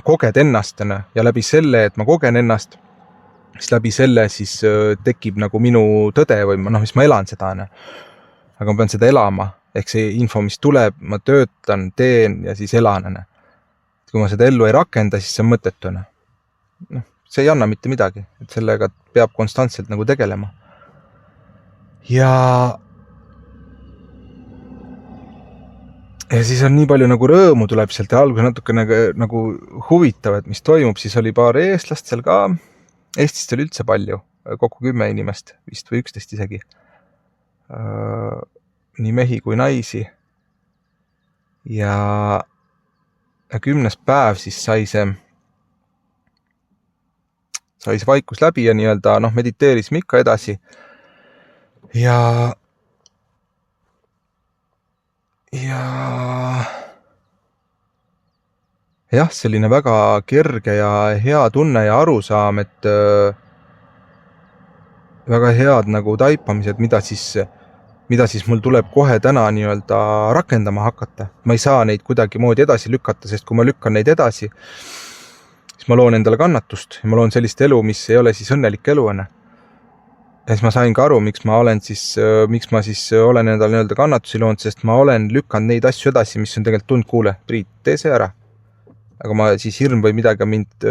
koged ennast ja läbi selle, et ma kogen ennast, siis läbi selle siis tekib nagu minu tõde või mis ma elan seda, aga ma pean seda elama, ehk see info, mis tuleb, ma töötan, teen ja siis elan. Kui ma seda ellu ei rakenda, siis see on mõttetu. See ei anna mitte midagi, et sellega peab konstantselt nagu tegelema. Ja siis on nii palju nagu rõõmu tuleb sealt ja alguses natuke nagu huvitav, et mis toimub, siis oli paar eestlast seal ka. Eestist oli üldse palju, kokku 10 inimest, vist või 11 isegi. Nii mehi kui naisi. Ja 10. päev siis sai see vaikus läbi ja nii-öelda mediteerisime ikka edasi. Ja jah, selline väga kerge ja hea tunne ja arusaam, et väga head nagu taipamised, mida siis mul tuleb kohe täna nii-öelda rakendama hakata. Ma ei saa neid kuidagi moodi edasi lükata, sest kui ma lükkan neid edasi, siis ma loon endale kannatust ja ma loon sellist elu, mis ei ole siis õnnelik elu. Ja siis ma sain ka aru, miks ma olen endale nii-öelda kannatusi loonud, sest ma olen lükanud neid asju edasi, mis on tegelikult tund, kuule, Priit, tee see ära. Aga ma siis hirm või midagi mind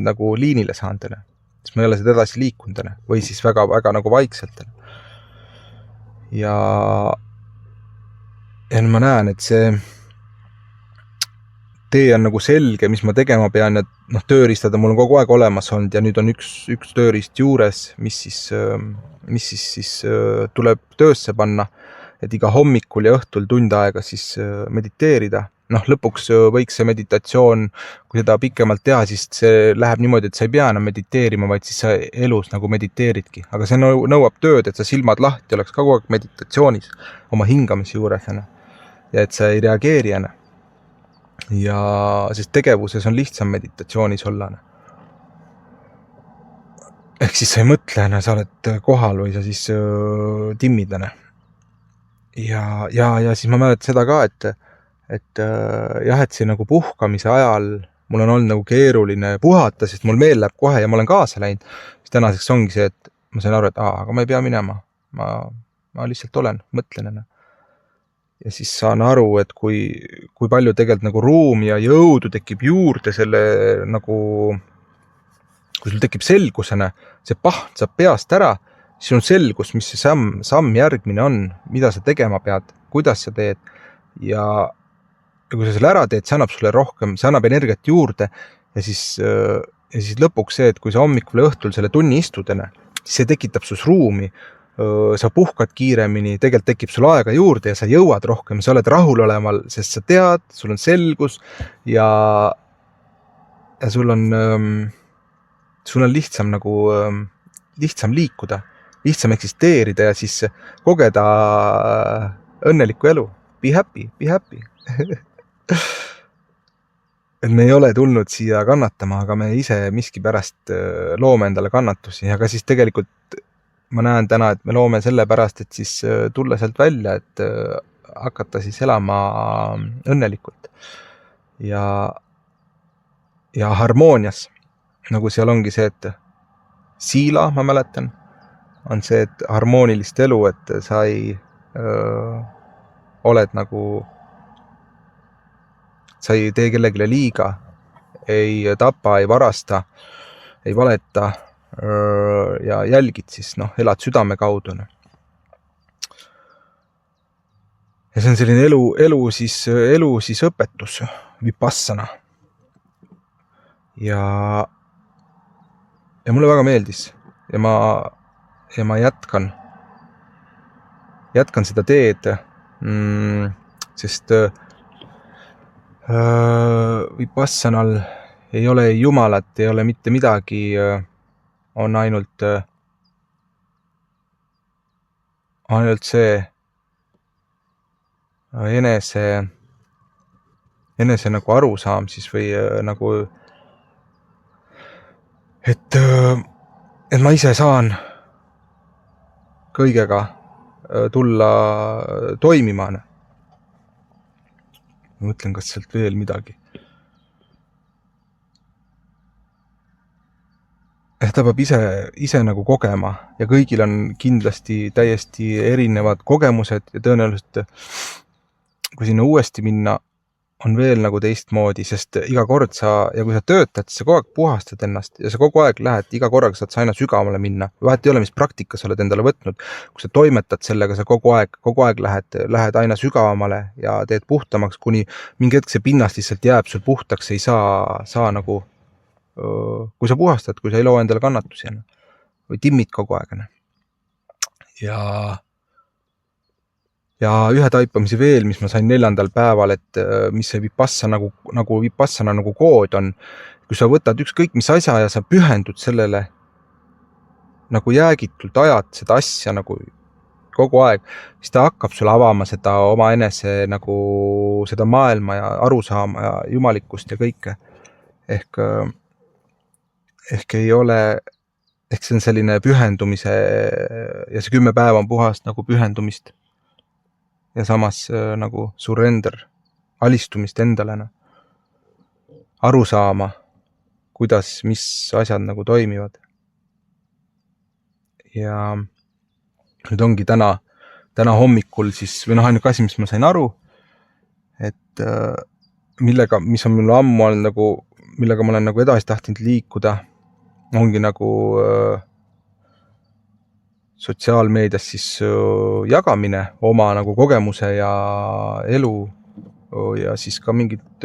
nagu liinile saanud, siis ma ei ole seda edasi liikunud või siis väga, väga nagu vaikselt. Ja ma näen, et see tee on nagu selge, mis ma tegema pean ja tööriistada mul on kogu aeg olemas olnud ja nüüd on üks tööriist juures, mis siis tuleb töösse panna, et iga hommikul ja õhtul tund aega siis mediteerida. Lõpuks võiks see meditatsioon, kui seda pikemalt teha, siis see läheb niimoodi, et sa ei pea enam mediteerima, vaid siis sa elus nagu mediteeridki. Aga see nõuab tööd, et sa silmad lahti oleks kogu aeg meditatsioonis oma hingamise juures ja et sa ei reageeri. Ja sest tegevuses on lihtsam meditatsioonis olla. Ehk siis sa ei mõtle, sa oled kohal või sa siis timmid. Ja siis ma mäletan seda ka, et see nagu puhkamise ajal mul on olnud nagu keeruline puhata, sest mul meel läheb kohe ja ma olen kaasa läinud. Siis tänaseks ongi see, et ma sain aru, et aga ma ei pea minema. Ma lihtsalt olen, mõtlen. Ja siis saan aru, et kui palju tegelikult nagu ruumi ja jõudu tekib juurde selle nagu, kui sul tekib selgusena, see paht saab peast ära siis on selgus, mis see samm järgmine on, mida sa tegema pead, kuidas sa teed ja kui sa selle ära teed, see annab sulle rohkem, see annab energiat juurde ja siis lõpuks see, et kui sa hommikul või õhtul selle tunni istud, siis see tekitab sus ruumi, sa puhkad kiiremini, tegelikult tekib sul aega juurde ja sa jõuad rohkem, sa oled rahuloleval, sest sa tead, sul on selgus ja sul on lihtsam lihtsam liikuda, lihtsam eksisteerida ja siis kogeda õnnelikku elu. Be happy, be happy. Et me ei ole tulnud siia kannatama, aga me ise miskipärast loome endale kannatusi, aga siis tegelikult ma näen täna, et me loome selle pärast, et siis tulla sealt välja, et hakata siis elama õnnelikult ja harmoonias, nagu seal ongi see, et siila, ma mäletan, on see, et harmoonilist elu, et sa ei oled nagu, sa ei tee kellegile liiga, ei tapa, ei varasta, ei valeta ja jälgid siis, elad südame kaudu. Ja see on selline elu siis õpetus, vipassana. Ja mulle väga meeldis ja ma jätkan seda teed, sest vipassanal ei ole jumalat, ei ole mitte midagi, on ainult see enese nagu arusaam siis või nagu, et ma ise saan kõigega tulla toimima. Ma mõtlen, kas sealt veel midagi. Ta peab ise nagu kogema ja kõigil on kindlasti täiesti erinevad kogemused ja tõenäoliselt kui sinna uuesti minna, on veel nagu teistmoodi, sest iga kord ja kui sa töötad, siis sa kogu aeg puhastad ennast ja sa kogu aeg lähed, iga korraga saad sa aina sügavamale minna. Vahet ei ole, mis praktika sa oled endale võtnud. Kui sa toimetad sellega, sa kogu aeg lähed aina sügavamale ja teed puhtamaks, kuni mingi hetk see pinnast lihtsalt jääb sul puhtaks, ei saa nagu, kui sa puhastad, kui sa ei loo endale kannatusi või timmid kogu aeg. Ja ühe taipamise veel, mis ma sain 4. päeval, et mis see vipassana nagu kood on, kui sa võtad ükskõik mis asja ja sa pühendud sellele nagu jäägitult ajad seda asja nagu kogu aeg, siis ta hakkab sulle avama seda oma enese nagu seda maailma ja arusaama ja jumalikkust ja kõike. Ehk ei ole, see on selline pühendumise ja see 10 päeva on puhast nagu pühendumist. Ja samas nagu surrender, alistumist endale, aru saama, kuidas, mis asjad nagu toimivad. Ja nüüd ongi täna hommikul siis, või ainuke asi, mis ma sain aru, et mis on mul ammu olnud nagu, millega ma olen nagu edasi tahtnud liikuda, ongi nagu sotsiaalmeedias siis jagamine oma nagu kogemuse ja elu ja siis ka mingid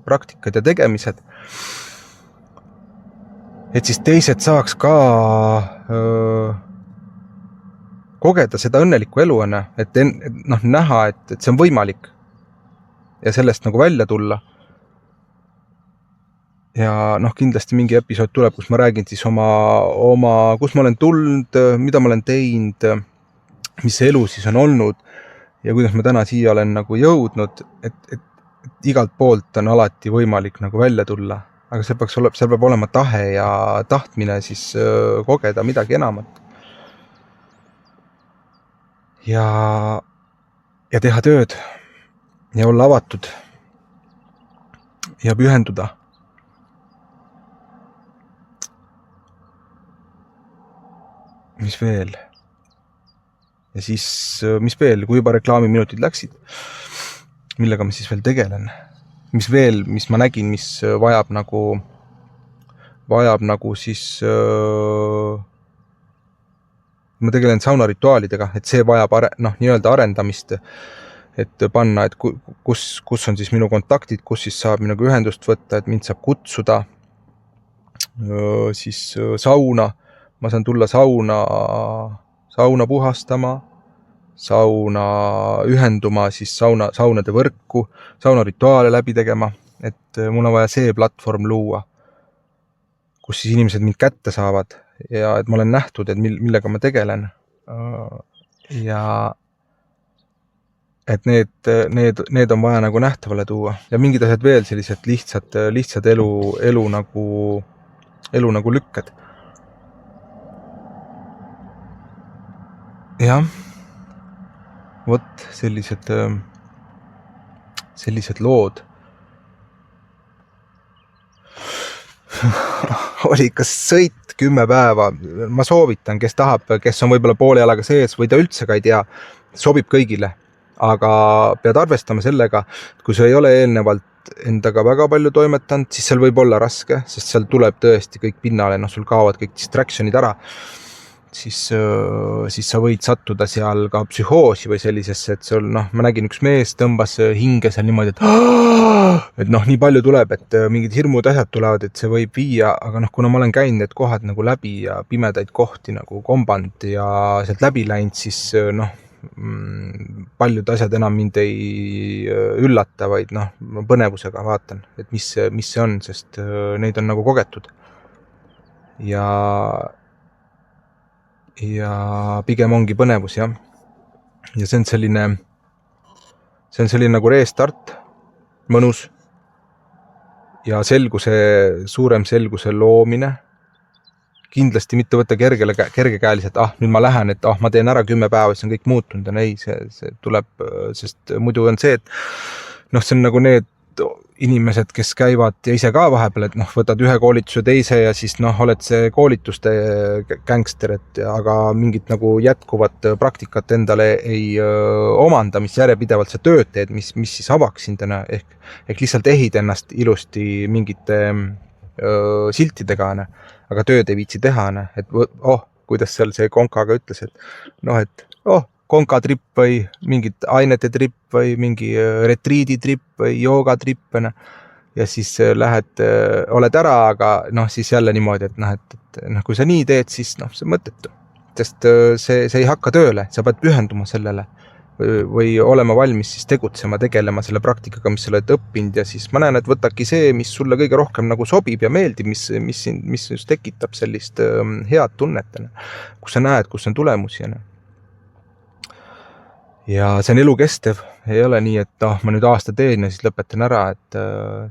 praktikad ja tegemised. Et siis teised saaks ka kogeda seda õnnelikku elu, et näha, et see on võimalik ja sellest nagu välja tulla. Ja kindlasti mingi episood tuleb, kus ma räägin siis kus ma olen tulnud, mida ma olen teinud, mis see elu siis on olnud ja kuidas ma täna siia olen nagu jõudnud, et igalt poolt on alati võimalik nagu välja tulla, aga seal peab olema tahe ja tahtmine siis kogeda midagi enamat. Ja teha tööd ja olla avatud ja pühenduda. Mis veel? Ja siis, mis veel, kui juba reklaamiminutid läksid, millega ma siis veel tegelen? Mis veel, mis ma nägin, mis vajab nagu siis ma tegelen saunarituaalidega, et see vajab nii-öelda arendamist, et panna, et kus on siis minu kontaktid, kus siis saab minuga ühendust võtta, et mind saab kutsuda siis sauna, ma saan tulla sauna puhastama, sauna ühenduma siis saunade võrku, saunarituaale läbi tegema, et mul on vaja see platvorm luua, kus siis inimesed mind kätte saavad ja et ma olen nähtud, et millega ma tegelen. Ja et need on vaja nagu nähtavale tuua ja mingid asjad veel sellised lihtsad elu nagu lükked. Jah, vot sellised lood. Oli ikka sõit 10 päeva. Ma soovitan, kes tahab, kes on võib-olla poole jalaga sees või ta üldse ka ei tea, sobib kõigile. Aga pead arvestama sellega, et kui sa ei ole eelnevalt endaga väga palju toimetanud, siis seal võib olla raske, sest seal tuleb tõesti kõik pinnale, sul kaovad kõik distractionid ära. Siis sa võid sattuda seal ka psühhoosi või sellisesse, et sul, ma nägin üks mees tõmbas hinge seal niimoodi, et nii palju tuleb, et mingid hirmud asjad tulevad, et see võib viia, aga kuna ma olen käinud need kohad nagu läbi ja pimedaid kohti nagu kombanud ja sealt läbi läinud, siis paljud asjad enam mind ei üllata, vaid põnevusega vaatan, et mis see on, sest neid on nagu kogetud. Ja pigem ongi põnevus, jah. Ja see on selline nagu restart, mõnus ja suurem selguse loomine. Kindlasti mitte võtta kergekäeliselt, nüüd ma lähen, et ma teen ära 10 päeva, siis on kõik muutunud ja ei, see tuleb, sest muidu on see, et see on nagu need inimesed, kes käivad ja ise ka vahepeal, et võtad ühe koolituse teise ja siis oled see koolituste gängster, aga mingit nagu jätkuvat praktikat endale ei omanda, mis järjepidevalt sa tööd teed, mis siis avaks sind ehk lihtsalt ehid ennast ilusti mingite siltidega, aga tööd ei viitsi teha, et kuidas seal see konkaga ütles, et konkatripp või mingid ainete tripp või mingi retriiditripp või joogatripp ja siis lähed, oled ära, aga siis jälle niimoodi, et kui sa nii teed, siis see on mõttetu, sest see ei hakka tööle, sa pead pühenduma sellele või olema valmis siis tegutsema, tegelema selle praktikaga, mis sa oled õppinud ja siis ma näen, et võtaki see, mis sulle kõige rohkem nagu sobib ja meeldib, mis just tekitab sellist head tunnet, kus sa näed, kus on tulemusi ja see on elukestev, ei ole nii, et ma nüüd aasta teen ja siis lõpetan ära, et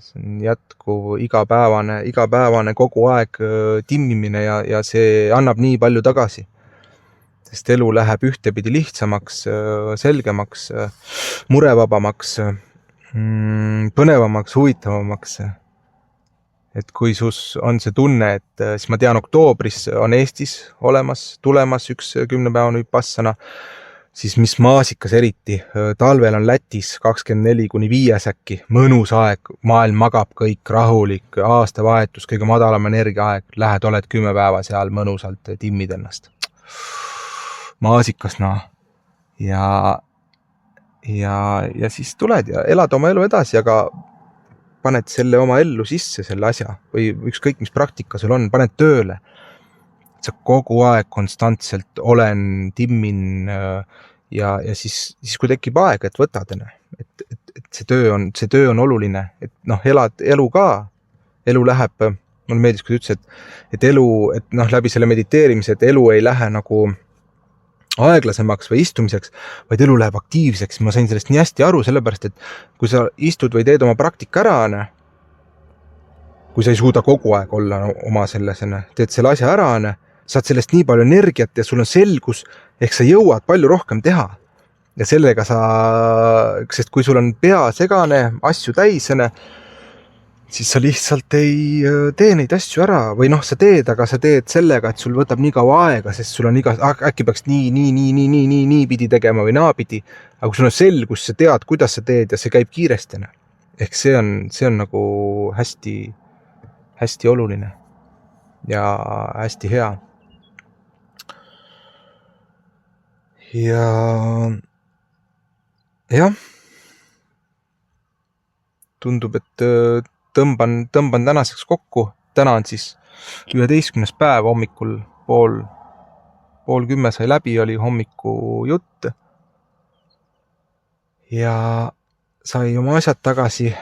see on jätkuv igapäevane kogu aeg timmimine ja see annab nii palju tagasi. Sest elu läheb ühtepidi lihtsamaks, selgemaks, murevabamaks, põnevamaks, huvitavamaks. Et kui sus on see tunne, et siis ma tean, oktoobris on Eestis tulemas üks 10-päevane vipassana, siis mis maasikas eriti, talvel on Lätis 24–5 äkki, mõnus aeg, maailm magab kõik rahulik, aastavahetus, kõige madalam energiaaeg, lähed, oled 10 päeva seal mõnusalt, timmid ennast. Maasikas ja siis tuled ja elad oma elu edasi, aga paned selle oma ellu sisse selle asja või ükskõik mis praktika sul on, paned tööle. Sa kogu aeg konstantselt timmin ja siis kui tekib aeg, et võtad, et see töö on oluline, et elad elu ka, elu läheb, mulle meeldis, kui ütles, et elu, et läbi selle mediteerimise, et elu ei lähe nagu aeglasemaks või istumiseks, vaid elu läheb aktiivseks. Ma sain sellest nii hästi aru, sellepärast, et kui sa istud või teed oma praktika ära, kui sa ei suuda kogu aeg olla oma sellesena, teed selle asja ära, saad sellest nii palju energiat ja sul on selgus, ehk sa jõuad palju rohkem teha. Ja sellega sest kui sul on pea segane, asju täisene, siis sa lihtsalt ei tee neid asju ära või sa teed, aga sa teed sellega, et sul võtab nii kaua aega, sest sul on äkki peaks nii pidi tegema või naapidi, aga kui sul on selgus, sa tead, kuidas sa teed ja see käib kiiresti. Ehk see on nagu hästi, hästi oluline ja hästi hea. ja jah, tundub, et tõmban tänaseks kokku. Täna on siis 11. päev hommikul pool 10 sai läbi, oli hommiku jutt ja sai oma asjad tagasi.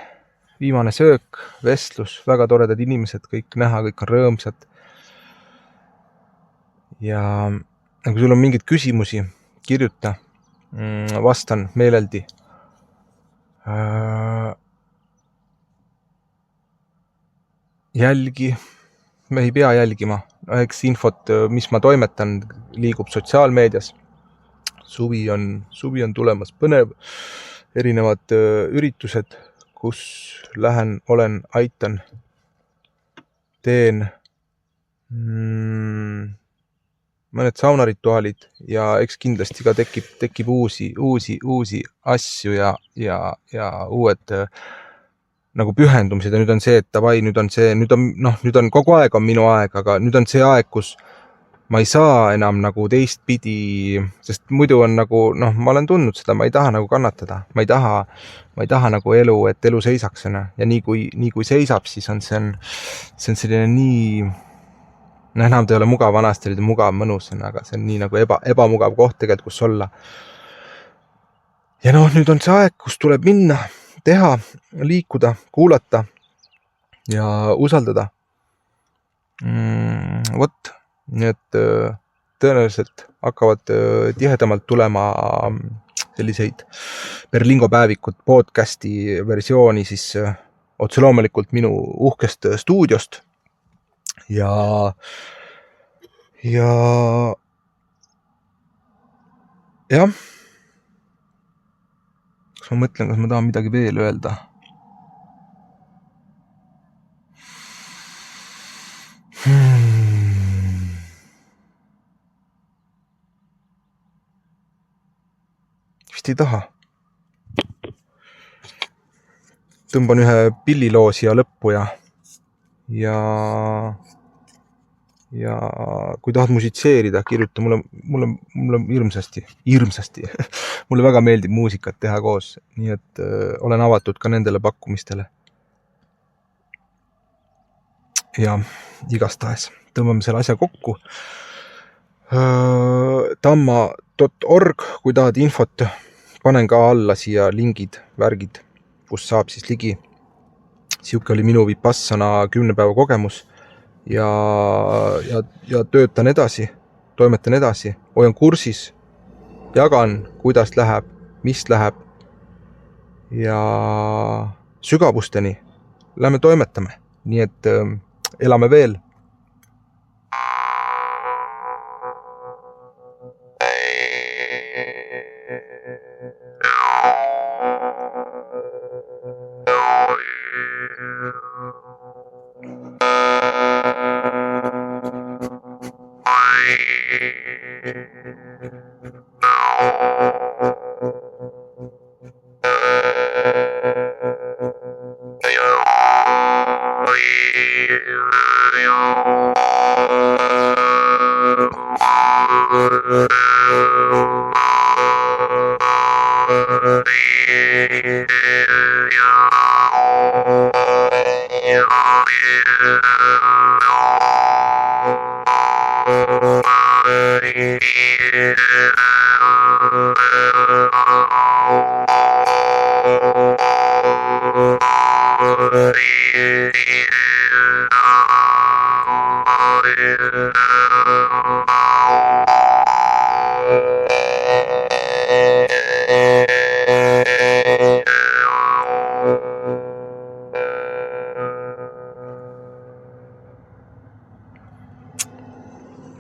Viimane söök, vestlus, väga toredad inimesed, kõik näha, kõik on rõõmsad. Ja kui sul on mingeid küsimusi, kirjuta, vastan meeleldi. Jälgi, me ei pea jälgima, eks infot, mis ma toimetan, liigub sotsiaalmeedias. Suvi on tulemas põnev, erinevad üritused, kus lähen, olen, aitan, teen mõned saunarituaalid ja eks kindlasti ka tekib uusi asju ja uued nagu pühendumised ja nüüd on see, et davai, nüüd on kogu aeg on minu aeg, aga nüüd on see aeg, kus ma ei saa enam nagu teistpidi, sest muidu on nagu, ma olen tundnud seda, ma ei taha nagu kannatada, ma ei taha nagu et elu seisaks ja nii kui seisab, siis on see selline nii, enam ta ei ole mugav, vanasti oli ta mugav, mõnus, aga see on nii nagu ebamugav koht tegelikult, kus olla. Ja nüüd on see aeg, kus tuleb minna, teha, liikuda, kuulata ja usaldada. Vot, nii et tõenäoliselt hakkavad tihedamalt tulema selliseid Berlingo päevikud podcasti versiooni siis otse loomulikult minu uhkest stuudiost ja jah, kas ma mõtlen, kas ma tahan midagi veel öelda? Vist ei taha. Tõmban ühe pilliloo siia lõppu ja kui tahad musitseerida, kirjuta mulle hirmsasti. Mulle väga meeldib muusikat teha koos, nii et olen avatud ka nendele pakkumistele. Ja igastahes tõmbame selle asja kokku. Tamma.org, kui tahad infot, panen ka alla siia lingid, värgid, kus saab siis ligi. Siuke oli minu Vipassana 10 päeva kogemus ja töötan edasi, toimetan edasi, hoian kursis, jagan, kuidas läheb, mis läheb ja sügavusteni lähme toimetame, nii et elame veel.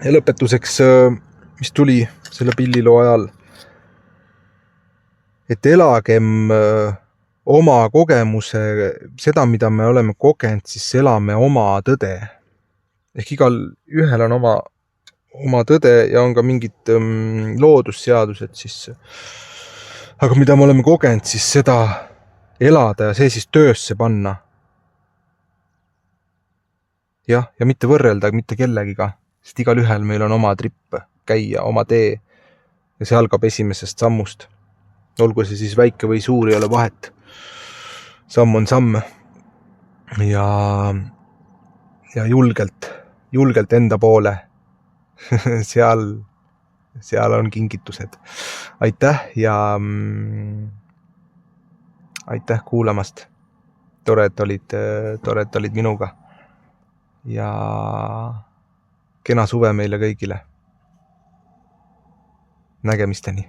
Ja lõpetuseks, mis tuli selle pilliloo ajal, et elagem oma kogemuse, seda, mida me oleme kogenud, siis elame oma tõde. Ehk igal ühel on oma tõde ja on ka mingid loodusseadused siis. Aga mida me oleme kogenud, siis seda elada ja see siis töösse panna. Ja mitte võrrelda, mitte kellegiga. Sest igal ühel meil on oma tripp käia, oma tee. ja see algab esimesest sammust. Olgu see siis väike või suur, ei ole vahet. Samm on samm ja julgelt enda poole. seal on kingitused. Aitäh ja aitäh kuulamast. Tore, et olid minuga. Ja kena suve meile kõigile. Nägemisteni.